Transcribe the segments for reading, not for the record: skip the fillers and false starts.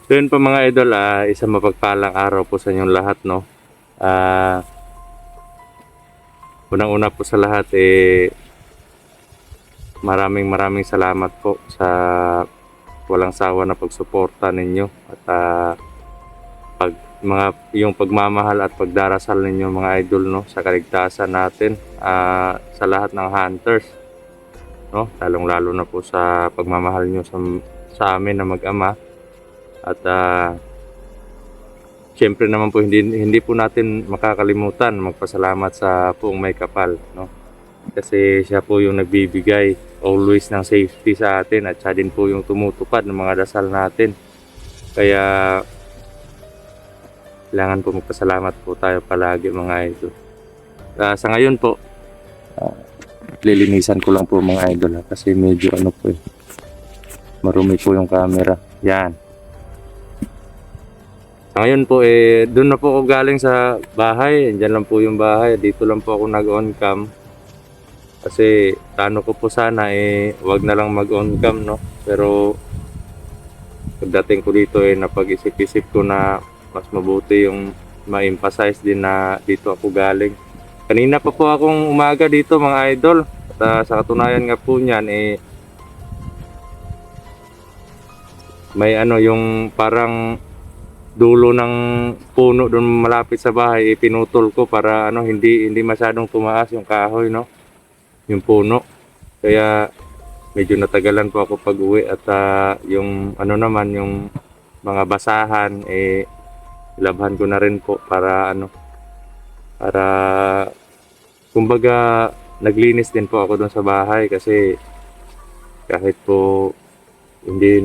So yun po mga idol, isang mapagpalang araw po sa inyong lahat, no. Unang-una po sa lahat, maraming salamat po sa walang sawa na pagsuporta ninyo at yung pagmamahal at pagdarasal ninyo mga idol, no, sa kaligtasan natin, sa lahat ng hunters, no, lalong-lalo na po sa pagmamahal nyo sa amin na mag-ama. At siyempre naman po hindi po natin makakalimutan magpasalamat sa Poong May Kapal, no? Kasi siya po yung nagbibigay always ng safety sa atin at siya din po yung tumutupad ng mga dasal natin. Kaya kailangan po magpasalamat po tayo palagi mga idol. Sa ngayon po, lilinisan ko lang po mga idol, kasi medyo marumi po yung camera. Yan. Ngayon po doon na po ako galing sa bahay. Diyan lang po yung bahay. Dito lang po ako nag-on cam. Kasi plano ko po sana wag na lang mag-on cam, no. Pero pagdating ko dito napag-isip-isip ko na mas mabuti yung ma-emphasize din na dito ako galing. Kanina pa po akong umaga dito mga idol. At sa katunayan nga po niyan may yung parang dulo ng puno doon malapit sa bahay, pinutol ko para hindi masyadong tumaas yung kahoy, no, yung puno. Kaya medyo natagalan po ako pag-uwi at yung naman yung mga basahan ilabhan ko na rin po para para kumbaga naglinis din po ako doon sa bahay, kasi kahit po hindi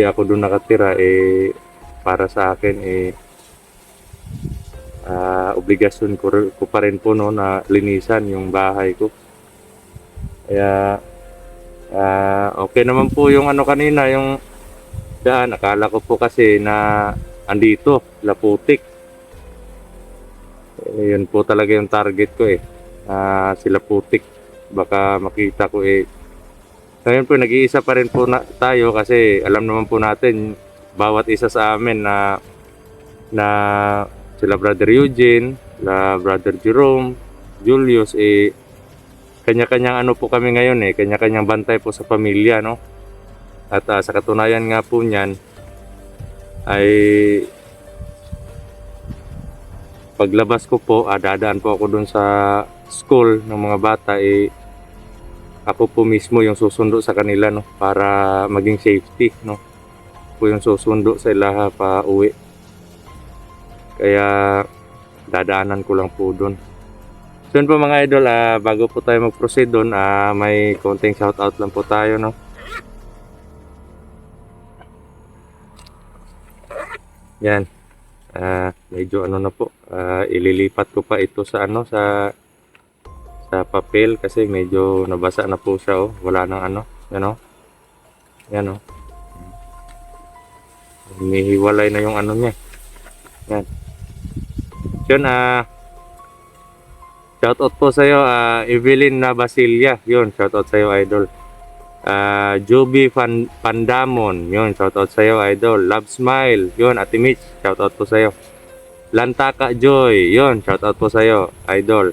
ako doon nakatira, para sa akin obligasyon ko pa rin po, no, na linisan yung bahay ko. Kaya okay naman po yung kanina yung daan. Akala ko po kasi na andito Laputik. Yun po talaga yung target ko si Laputik. Baka makita ko ngayon po nag-iisa pa rin po tayo, kasi alam naman po natin bawat isa sa amin na sila Brother Eugene, Brother Jerome, Julius, kanya-kanyang po kami ngayon, kanya-kanyang bantay po sa pamilya, no. At sa katunayan nga po niyan ay paglabas ko po, dadaan po ako dun sa school ng mga bata, ako po mismo yung susundo sa kanila, no, para maging safety, no, po yung susundo sa ilaha pa uwi. Kaya dadaanan ko lang po doon. So yun po mga idol, bago po tayo mag-proceed doon, may konting shoutout lang po tayo, no. Yan. Medyo na po, ililipat ko pa ito sa sa papel, kasi medyo nabasa na po siya, wala nang yan yan hinihiwalay na yung niya. Yan. Yun, shoutout po sa iyo, Evelyn na Basilia. Yun, shoutout sa iyo idol. Joby Pandamon. Yun, shoutout sa iyo idol. Love Smile. Yun, Ate Mitch, shoutout po sa iyo. Lantaka Joy. Yun, shoutout po sa iyo idol.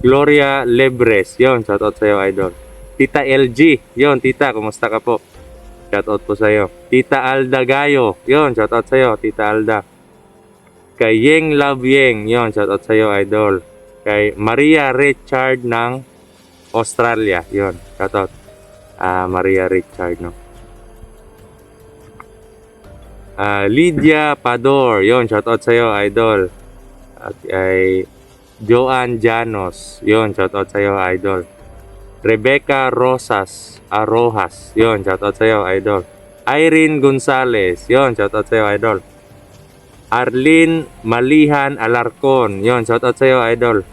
Gloria Lebres. Yun, shoutout sa iyo idol. Tita LG. Yun, tita, kumusta ka po? Shoutout po sa iyo. Tita Alda Gayo. Yun, shoutout sa iyo, Tita Alda. Kay Yeng Love Yeng. Yun, shoutout sa iyo, idol. Kay Maria Richard ng Australia. Yun, shoutout. Maria Richard, no. Lydia Pador. Yun, shoutout sa iyo, idol. At kay Joanne Janos. Yun, shoutout sa iyo, idol. Rebecca Rojas, yun, shoutout sa'yo, idol. Irene Gonzalez, yun, shoutout sa'yo, idol. Arlene Malihan Alarcon, yun, shoutout sa'yo, idol.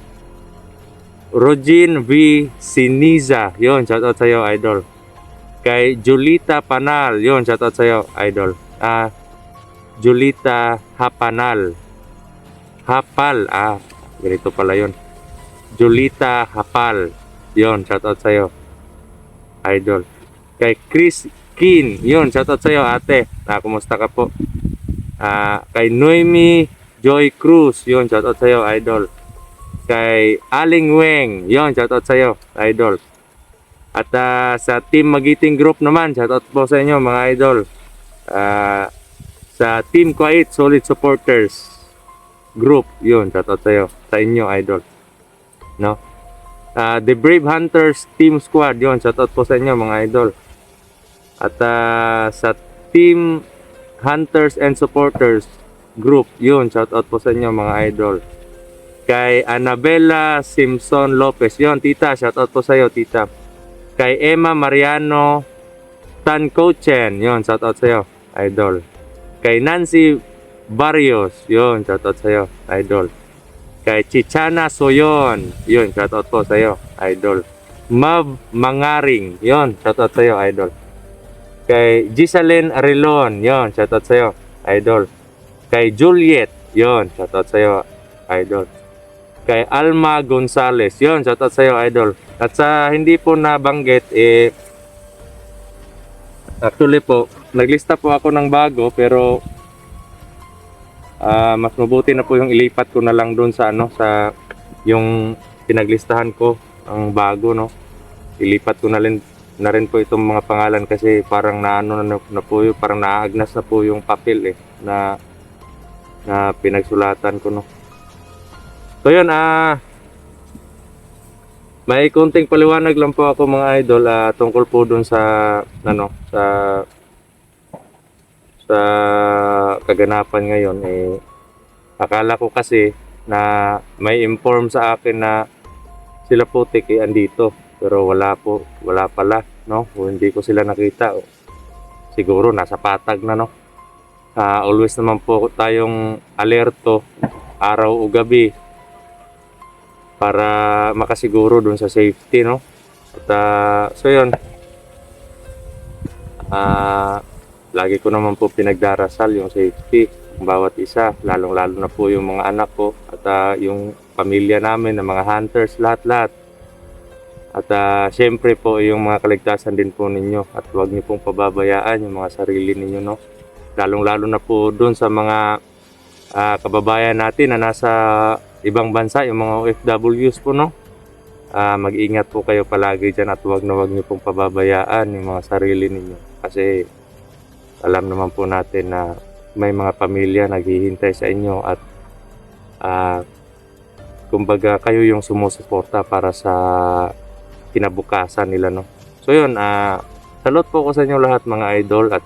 Rogin V. Siniza, yun, shoutout sa'yo, idol. Kay Julita Panal, yun, shoutout sa'yo, idol. Julita Hapanal. Hapal, ganito pala yun. Julita Hapal, yun, shoutout sa'yo, idol. Kay Chris Kin, yun, shoutout sa'yo, ate. Kumusta ka po? Kay Noemi Joy Cruz, yun, shoutout sa'yo, idol. Kay Aling Weng, yun, shoutout sa'yo, idol. At sa Team Magiting Group naman, shoutout po sa inyo mga idol. Sa Team Quiet Solid Supporters Group, yun, shoutout sa'yo, sa inyo, idol. No? The Brave Hunters Team Squad, yun, shoutout po sa inyo mga idol. At sa Team Hunters and Supporters Group, yun, shoutout po sa inyo mga idol. Kay Annabella Simpson Lopez, yun, tita, shoutout po sa iyo, tita. Kay Emma Mariano Tancochen, yun, shoutout sa iyo, idol. Kay Nancy Barrios, yun, shoutout sa iyo, idol. Kay Chichana Soyon, yun, shoutout po sa iyo, idol. Mav Mangaring, yun, shoutout sa iyo, idol. Kay Giseline Arelon, yun, shoutout sa iyo, idol. Kay Juliet, yun, shoutout sa iyo, idol. Kay Alma Gonzalez, yun, shoutout sa iyo, idol. At sa hindi po nabanggit, actually po, naglista po ako ng bago, pero mas mabuti na po yung ilipat ko na lang doon sa sa yung pinaglistahan ko ang bago, no. Ilipat ko na rin po itong mga pangalan kasi parang naano na po yung, parang naagnas na po yung papel na pinagsulatan ko, no. So yun, may konting paliwanag lang po ako mga idol tungkol po doon sa sa kaganapan ngayon. Akala ko kasi na may inform sa akin na sila po andito, pero wala pala, no. O hindi ko sila nakita, siguro nasa patag na, no. Always naman po tayong alerto araw o gabi para makasiguro dun sa safety, no. At so yun, lagi ko naman po pinagdarasal yung safety ng bawat isa, lalong-lalo na po yung mga anak ko at yung pamilya namin ng mga hunters, lahat-lahat. At syempre po yung mga kaligtasan din po ninyo, at huwag niyo pong pababayaan yung mga sarili ninyo, no. Lalong-lalo na po dun sa mga kababayan natin na nasa ibang bansa, yung mga OFWs po, no. Mag-ingat po kayo palagi dyan, at huwag niyo pong pababayaan yung mga sarili ninyo, kasi alam naman po natin na may mga pamilya naghihintay sa inyo, at kumbaga kayo yung sumusuporta para sa kinabukasan nila, no. So yun, salute po ko sa inyo lahat mga idol, at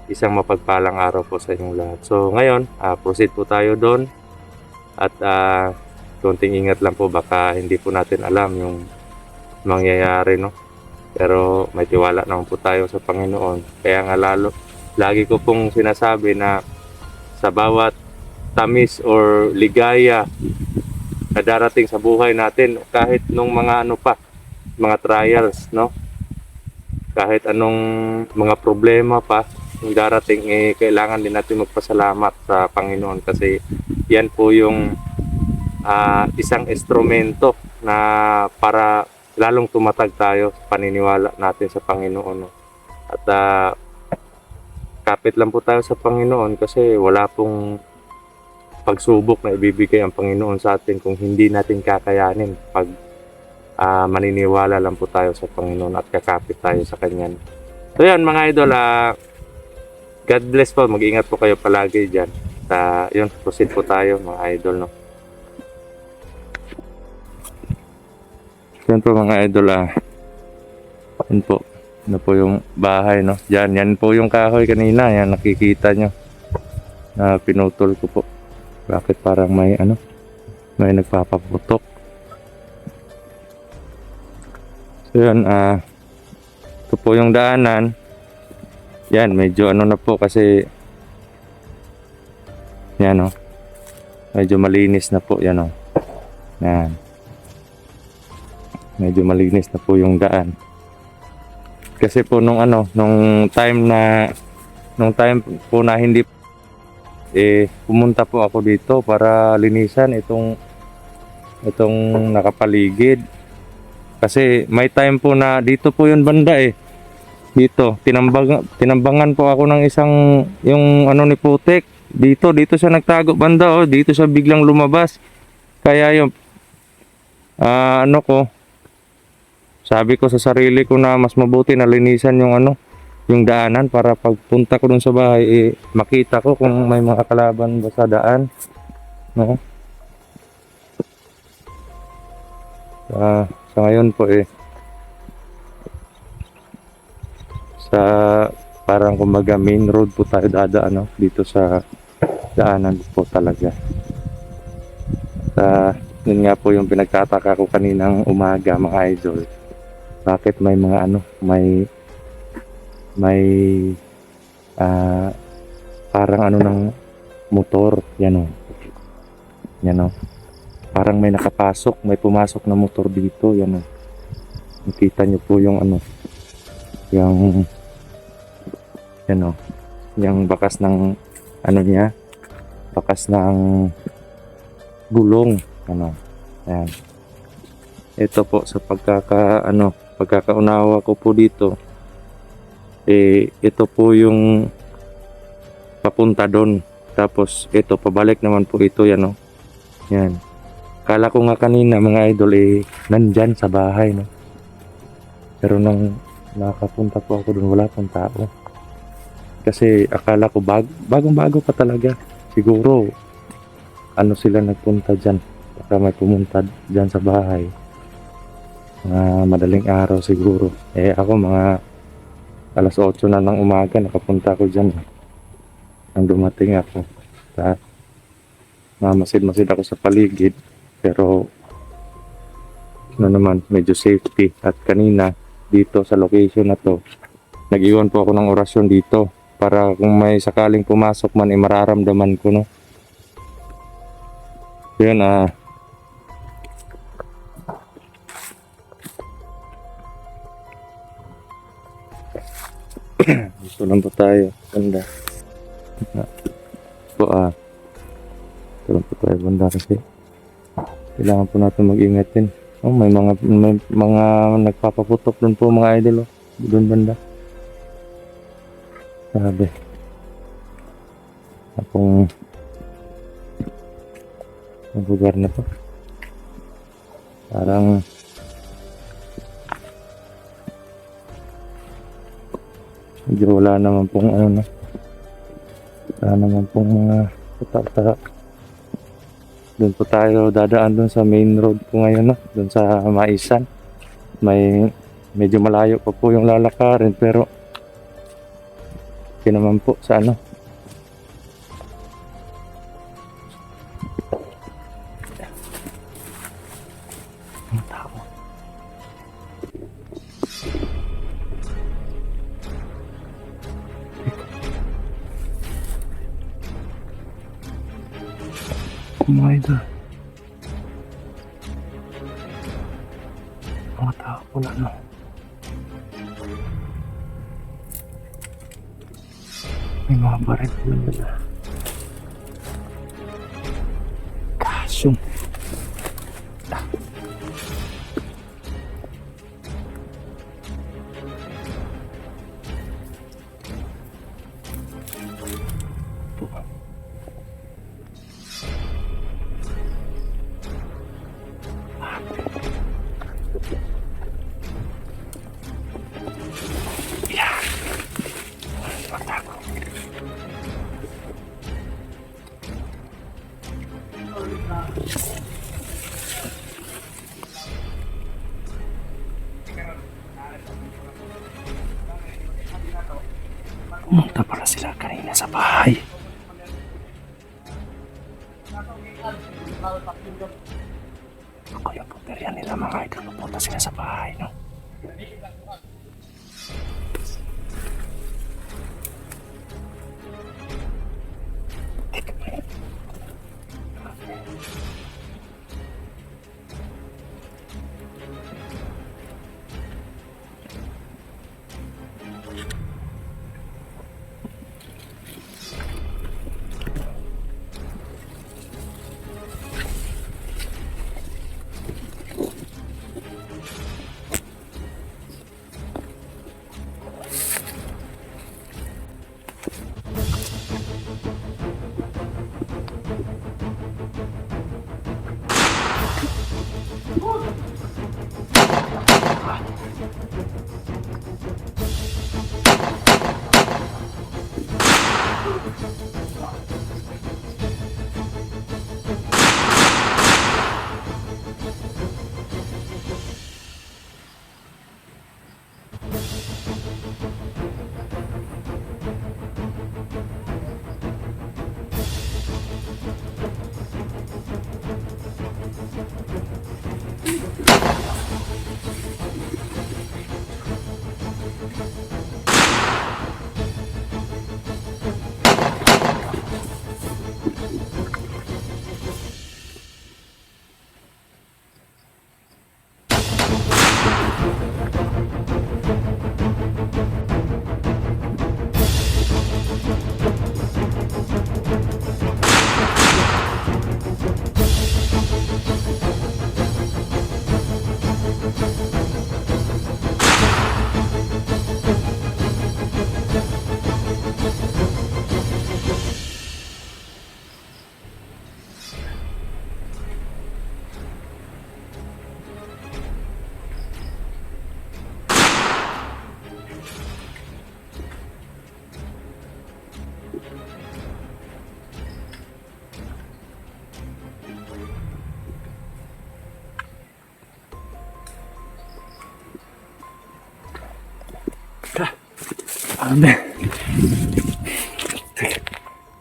isang mapagpalang araw po sa inyong lahat. So ngayon, proceed po tayo doon, at konting ingat lang po, baka hindi po natin alam yung mangyayari, no. Pero may tiwala naman po tayo sa Panginoon. Kaya nga lagi ko pong sinasabi na sa bawat tamis or ligaya na darating sa buhay natin, kahit nung mga mga trials, no, kahit anong mga problema pa yung darating, kailangan din natin magpasalamat sa Panginoon, kasi yan po yung isang instrumento na para lalong tumatag tayo sa paniniwala natin sa Panginoon, no? At kapit lang po tayo sa Panginoon, kasi wala pong pagsubok na ibibigay ang Panginoon sa atin kung hindi natin kakayanin, pag maniniwala lang po tayo sa Panginoon at kakapit tayo sa Kanya. So yan mga idol, God bless po, mag-ingat po kayo palagi dyan. Yun, proceed po tayo mga idol, no. Yan po mga idol, yan po, ano po yung bahay, no. Yan po yung kahoy kanina, yan nakikita nyo na pinutol ko po. Bakit parang may may nagpapaputok? Yun, ito po yung daanan. Yan, medyo ano na po kasi yan oh. Medyo malinis na po yan oh. Yan. Medyo malinis na po yung daan. Kasi po nung time po na hindi pumunta po ako dito para linisan itong nakapaligid. Kasi may time po na dito po yun banda Dito, tinambangan po ako ng isang yung ni Putik. Dito siya nagtago banda dito siya biglang lumabas. Kaya yung sabi ko sa sarili ko na mas mabuti na linisan yung daanan para pagpunta ko dun sa bahay makita ko kung may mga kalaban ba sa daan, no? Sa ngayon po sa parang kumbaga main road po tayo dadaan dito sa daanan po talaga. Yun nga po yung pinagtataka ko kaninang umaga mga idol. Bakit may mga parang ng motor yan parang may nakapasok, may pumasok na motor dito yan nakita nyo po yung yung bakas ng niya, bakas ng gulong yan. Ito po sa pagkakaunawa ko po dito ito po yung papunta doon, tapos ito pabalik naman po ito yan yan. Kala ko nga kanina mga idol nandyan sa bahay pero nang nakapunta po ako doon wala pong tao kasi akala ko bagong bago pa talaga, siguro sila nagpunta dyan, baka may pumunta dyan sa bahay madaling araw siguro. Ako mga alas 8 na ng umaga nakapunta ako dyan nang dumating ako. Mamasid-masid ako sa paligid pero naman medyo safety. At kanina dito sa location na to nag-iwan po ako ng orasyon dito para kung may sakaling pumasok man mararamdaman ko yun dito lang po tayo banda po dito lang po tayo banda kasi kailangan po natin mag-ingat din. May mga nagpapaputok dun po mga idol dun banda. Sabi akong ang lugar na to parang medyo wala naman pong wala naman pong mga tata. Doon po tayo dadaan doon sa main road po ngayon doon sa Maisan. Medyo malayo pa po yung lalakarin pero naman po sa mga idol, mga tao pula may mga baril pula nila kasyong pumunta pala sila kanina sa bahay. Ako yung puperya nila mga idol, pupunta sila sa bahay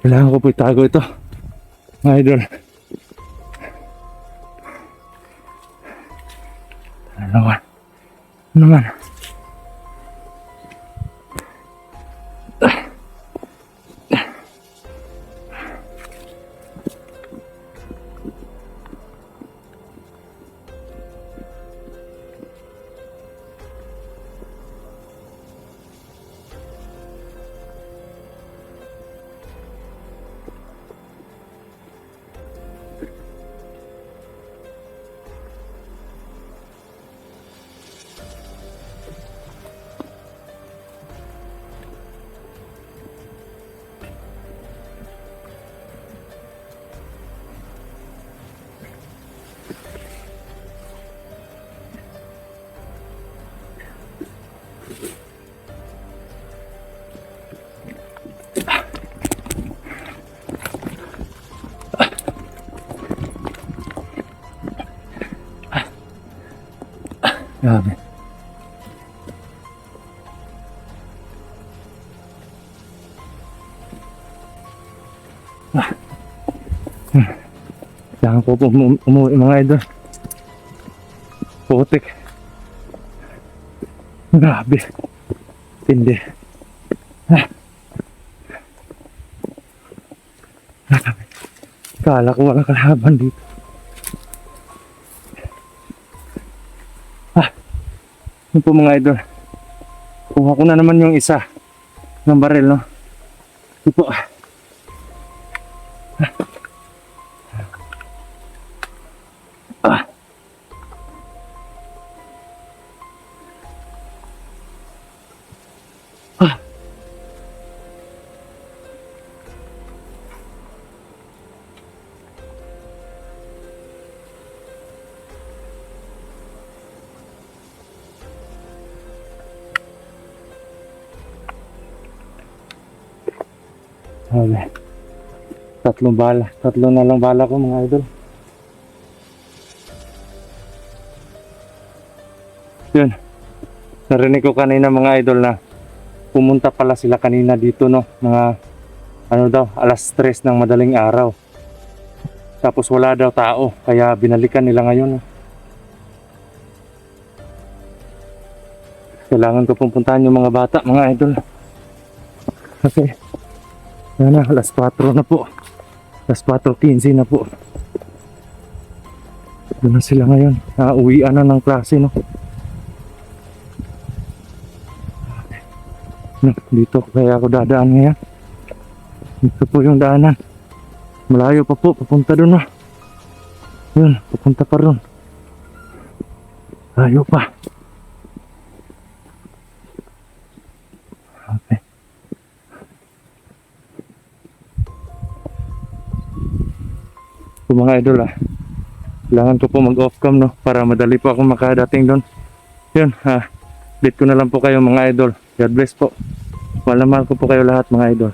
Kailangan ko po itago ito, mga idol. Ano naman? Ano naman? Grabe. Kailangan ko po umuwi, mga idol. Putik. Grabe. Tindi. Grabe. Kala ko walang kalaban dito. Yun po, mga idol. Kuha ko na naman yung isa ng baril, no? Yun po. Okay. Tatlong bala. Tatlo na lang bala ko, mga idol. Yun. Narinig ko kanina, mga idol, na pumunta pala sila kanina dito, no? Mga ano daw, alas 3 ng madaling araw. Tapos wala daw tao, kaya binalikan nila ngayon, no? Kailangan ko pupuntahan yung mga bata, mga idol. Kasi, yan na, alas 4 na po. Alas 4:15 na po. Doon na sila ngayon. Uwian na ng klase, no? Dito kaya ako dadaan ngayon. Dito po yung daanan. Malayo pa po, papunta doon, no? Yun, papunta pa ron. Layo pa. Okay. So, mga idol, kailangan ko po mag-off cam, no, para madali po ako makadating doon. Yun, date ko na lang po kayo, mga idol. God bless po. Mahal ko po kayo lahat, mga idol.